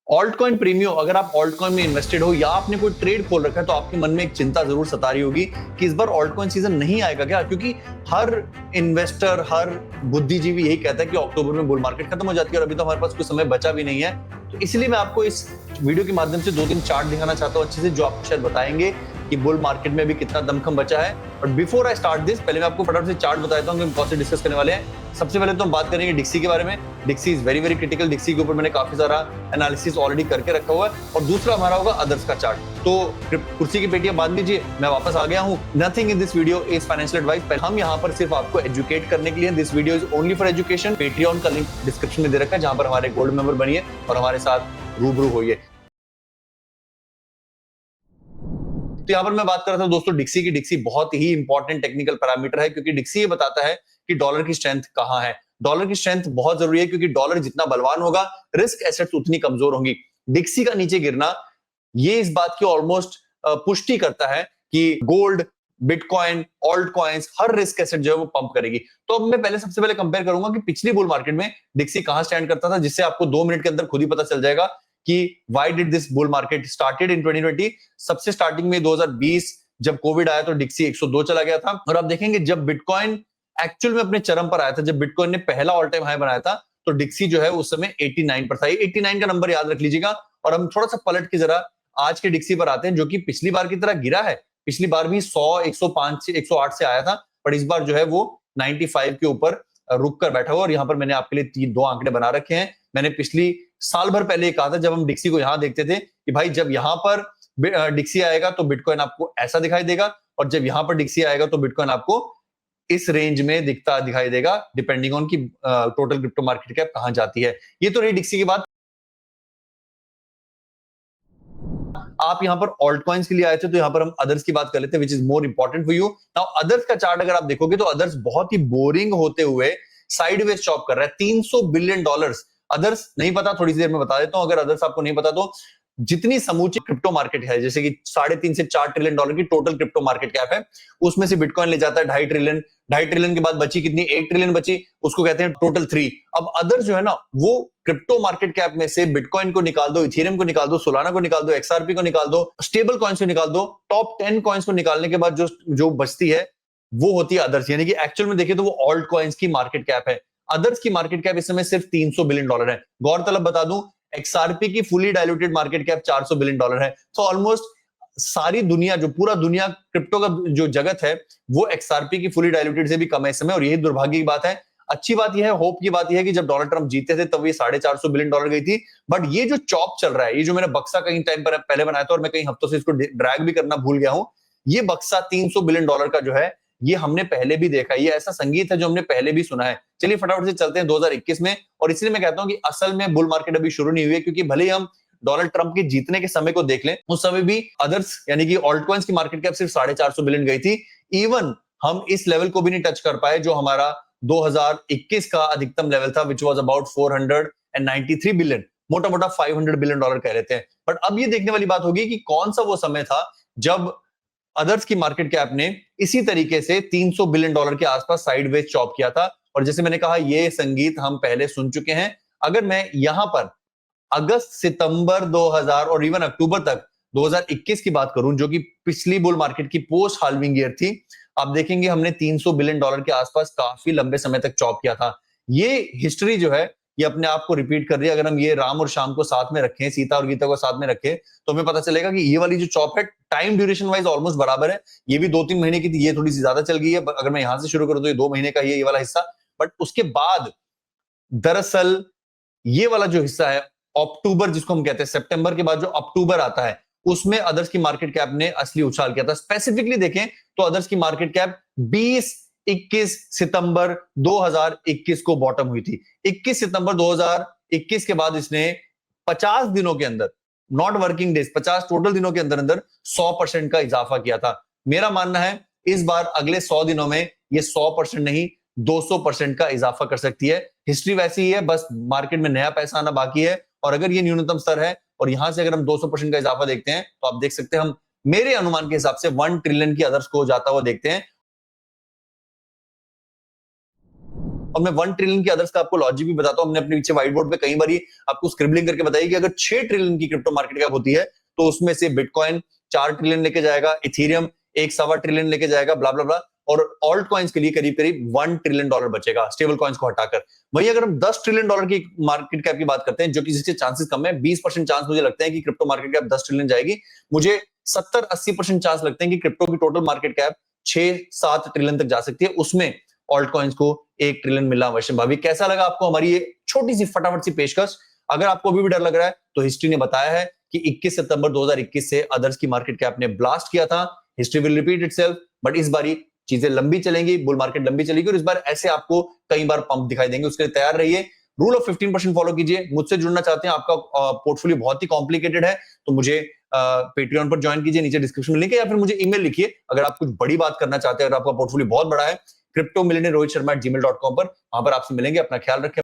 Alt coin Premio, अगर आप alt coin में इन्वेस्टेड हो या आपने कोई ट्रेड खोल रखा है तो आपके मन में एक चिंता जरूर सता रही होगी कि इस बार ऑल्ट कॉइन सीजन नहीं आएगा क्या, क्योंकि हर इन्वेस्टर, हर बुद्धिजीवी यही कहता है कि अक्टूबर में बुल मार्केट खत्म हो जाती है और अभी तो हमारे पास कुछ समय बचा भी नहीं है। तो इसलिए मैं आपको इस वीडियो के माध्यम से 2-3 चार्ट दिखाना चाहता हूं अच्छे से, जो आपको शायद बताएंगे कि बुल मार्केट में भी कितना दमखम बचा है। But before I start this, पहले मैं आपको फटाफट से चार्ट बता देता हूं कि हम कौन से डिस्कस करने वाले हैं। सबसे पहले तो हम बात करेंगे डिक्सी के बारे में। डिक्सी इज वेरी वेरी क्रिटिकल। डिक्सी के ऊपर मैंने काफी सारा एनालिसिस ऑलरेडी करके रखा हुआ है। और दूसरा हमारा होगा अदर्स का चार्ट। तो कुर्सी की पेटियां बांध लीजिए, मैं वापस आ गया हूं। Nothing in this video is financial advice. हम यहाँ पर सिर्फ आपको एजुकेट करने के लिए, this video is only for education. Patreon का लिंक डिस्क्रिप्शन में दे रखा है, जहां पर हमारे गोल्ड मेंबर बनिए और हमारे साथ रूबरू होइए। तो यहाँ पर मैं बात कर रहा था दोस्तों डिक्सी की। डिक्सी बहुत ही इंपॉर्टेंट टेक्निकल पैरामीटर है, क्योंकि डिक्सी ये बताता है कि डॉलर की स्ट्रेंथ कहां है। डॉलर की स्ट्रेंथ बहुत जरूरी है, क्योंकि डॉलर जितना बलवान होगा, रिस्क एसेट्स उतनी कमजोर होंगी। डिक्सी का नीचे गिरना ये इस बात की ऑलमोस्ट पुष्टि करता है कि गोल्ड, बिटकॉइन, ऑल्ट कॉइन्स, हर रिस्क एसेट जो है वो पंप करेगी। तो अब मैं पहले सबसे पहले कंपेयर करूंगा कि पिछली बुल मार्केट में डिक्सी कहां स्टैंड करता था, जिससे आपको 2 मिनट के अंदर खुद ही पता चल जाएगा कि why did this bull market started in 2020। सबसे स्टार्टिंग में 2020 जब कोविड आया तो डिक्सी 102 चला गया था। और आप देखेंगे जब बिटकॉइन एक्चुअल में अपने चरम पर आया था, जब बिटकॉइन ने पहला ऑल टाइम हाई बनाया था, तो डिक्सी जो है उस समय 89 पर था। 89 का नंबर याद रख लीजिएगा। और हम थोड़ा सा पलट के जरा आज के डिक्सी पर आते हैं, जो कि पिछली बार की तरह गिरा है। पिछली बार भी 100, 105 से 108 से आया था, पर इस बार जो है वो 95 के ऊपर रुक कर बैठा हुआ। और यहाँ पर मैंने आपके लिए 2 आंकड़े बना रखे हैं। मैंने पिछली साल भर पहले कहा था, जब हम डिक्सी को यहां देखते थे, कि भाई जब यहां पर डिक्सी आएगा तो बिटकॉइन आपको ऐसा दिखाई देगा, और जब यहां पर डिक्सी आएगा तो बिटकॉइन आपको इस रेंज में दिखता दिखाई देगा, डिपेंडिंग ऑन की टोटल क्रिप्टो मार्केट कैप कहां जाती है। ये तो रही डिक्सी की बात। आप यहां पर ऑल्ट कॉइन्स के लिए आए थे, तो यहां पर हम अदर्स की बात कर लेते हैं, which is more important for you. Now others का चार्ट अगर आप देखोगे तो अदर्स बहुत ही बोरिंग होते हुए साइडवेज चॉप कर रहा है। $300 बिलियन अदर्स। नहीं पता, थोड़ी सी देर में बता देता हूं। अगर अदर्स आपको नहीं पता तो जितनी समूची क्रिप्टो मार्केट है, जैसे कि $3.5 से $4 ट्रिलियन की टोटल क्रिप्टो मार्केट कैप है, उसमें से बिटकॉइन ले जाता है 2.5 ट्रिलियन। 2.5 ट्रिलियन के बाद बची कितनी? 1 ट्रिलियन बची, उसको कहते हैं टोटल 3। अब अदर्स जो है ना, वो क्रिप्टो मार्केट कैप में से बिटकॉइन को निकाल दो, इथेरियम को निकाल दो, सोलाना को निकाल दो, एक्सआरपी को निकाल दो, स्टेबल कॉइन्स को निकाल दो। टॉप 10 कॉइन्स को निकालने के बाद जो जो बचती है वो होती है अदर्स। यानी कि एक्चुअल में देखिए तो वो ऑल्ट कॉइन्स की मार्केट कैप है। अदर्स की मार्केट कैप इस समय सिर्फ $300 बिलियन है। गौरतलब बता दूं, एक्सआरपी की fully diluted market cap $400 billion है। तो ऑलमोस्ट सारी दुनिया, जो पूरा दुनिया क्रिप्टो का जो जगत है, वो एक्सआरपी की फुली डायल्यूटेड से भी कम है इस समय। और यही दुर्भाग्य की बात है। अच्छी बात यह है, होप की बात यह है कि जब डोनाल्ड ट्रंप जीते थे तब ये $450 बिलियन गई थी। बट ये जो चॉप चल रहा है, ये जो मैंने बक्सा कहीं टाइम पर पहले बनाया था और मैं कई हफ्तों से इसको ड्रैग भी करना भूल गया हूं, ये बक्सा $300 बिलियन का जो है, ये हमने पहले भी देखा है। ये ऐसा संगीत है जो हमने पहले भी सुना है। चलिए फटाफट से चलते हैं 2021 में। और इसलिए मैं कहता हूं कि असल में बुल मार्केट अभी शुरू नहीं हुई है, क्योंकि भले ही हम डोनाल्ड ट्रंप के जीतने के समय को देख लें, उस समय भी अदर्स यानी कि ऑल्ट कॉइन्स की मार्केट कैप सिर्फ $450 बिलियन गई थी। इवन हम इस लेवल को भी नहीं टच कर पाए जो हमारा 2021 का अधिकतम लेवल था, विच वाज अबाउट $493 बिलियन। मोटा मोटा $500 बिलियन कह लेते हैं। बट अब ये देखने वाली बात होगी कि कौन सा वो समय था जब अदर्स की मार्केट कैप ने इसी तरीके से $300 बिलियन के आसपास साइडवेज चॉप किया था। और जैसे मैंने कहा, ये संगीत हम पहले सुन चुके हैं। अगर मैं यहां पर अगस्त, सितंबर 2000 और इवन अक्टूबर तक 2021 की बात करूं, जो कि पिछली बुल मार्केट की पोस्ट हाल्विंग ईयर थी, आप देखेंगे हमने $300 बिलियन के आसपास काफी लंबे समय तक चॉप किया था। ये हिस्ट्री जो है, ये अपने आप को रिपीट कर रही है। अगर हम ये राम और श्याम को साथ में रखें, सीता और गीता को साथ में रखें, तो हमें पता चलेगा कि ये वाली जो चॉप है, टाइम ड्यूरेशन वाइज ऑलमोस्ट बराबर है। ये भी 2-3 महीने की थी, ये थोड़ी सी ज्यादा चल गई है। अगर मैं यहां से शुरू करूं तो ये 2 महीने का ये वाला हिस्सा। बट उसके बाद दरअसल ये वाला जो हिस्सा है, अक्टूबर जिसको हम कहते हैं, सितंबर के बाद जो अक्टूबर आता है, उसमें अदर्स की मार्केट कैप ने असली उछाल किया था। स्पेसिफिकली देखें तो अदर्स की मार्केट कैप 20-21 सितंबर 2021 को बॉटम हुई थी। 21 सितंबर 2021 के बाद इसने 50 दिनों के अंदर, नॉट वर्किंग डेज, 50 टोटल दिनों के अंदर अंदर 100% का इजाफा किया था। मेरा मानना है इस बार अगले 100 दिनों में ये 100% नहीं, 200% का इजाफा कर सकती है। हिस्ट्री वैसी ही है, बस मार्केट में नया पैसा आना बाकी है। और अगर ये न्यूनतम स्तर है और यहां से अगर हम 200% का इजाफा देखते हैं, तो आप देख सकते हैं, हम मेरे अनुमान के हिसाब से 1 ट्रिलियन की अदर्स को जाता हुआ देखते हैं। और मैं 1 ट्रिलियन की अदर्स का आपको लॉजिक भी बताता हूं। हमने अपने पीछे व्हाइट बोर्ड पे कई बार आपको स्क्रिबलिंग करके बताई कि अगर 6 ट्रिलियन की क्रिप्टो मार्केट कैप होती है तो उसमें से बिटकॉइन 4 ट्रिलियन लेके जाएगा, इथेरियम 1.25 ट्रिलियन लेके जाएगा, ब्ला ब्ला ब्ला, और ऑल्ट कॉइन्स के लिए करीब करीब $1 ट्रिलियन बचेगा स्टेबल कॉइन्स को हटाकर। वहीं अगर हम $10 ट्रिलियन की मार्केट कैप की बात करते हैं, जो कि जिसके चांसेस कम है, 20% चांस मुझे लगता है कि क्रिप्टो मार्केट कैप 10 ट्रिलियन जाएगी। मुझे 70-80% चांस लगते हैं कि क्रिप्टो की टोटल मार्केट कैप 6-7 ट्रिलियन तक जा सकती है। उसमें ऑल्ट कॉइन्स को 1 ट्रिलियन मिलना अवश्य भावी। कैसा लगा आपको हमारी ये छोटी सी फटाफट सी पेशकश? अगर आपको अभी भी डर लग रहा है तो हिस्ट्री ने बताया है कि 21 सितंबर 2021 से अदर्स की मार्केट कैप ने ब्लास्ट किया था। History will repeat itself, but इस बारी चीजें लंबी चलेंगी, बुल मार्केट लंबी चलेगी और इस बार ऐसे आपको कई बार पंप दिखाई देंगे। उसके लिए तैयार रहिए। रूल ऑफ 15% फॉलो कीजिए। मुझसे जुड़ना चाहते हैं, आपका पोर्टफोलियो बहुत ही कॉम्प्लिकेटेड है, तो मुझे पेट्रियन पर ज्वाइन कीजिए, नीचे डिस्क्रिप्शन में लिंक है, या फिर मुझे ईमेल लिखिए अगर आप कुछ बड़ी बात करना चाहते हैं, अगर आपका पोर्टफोलियो बहुत बड़ा है। cryptomillionaire rohit sharma@gmail.com पर, वहां पर आपसे मिलेंगे। अपना ख्याल रखें।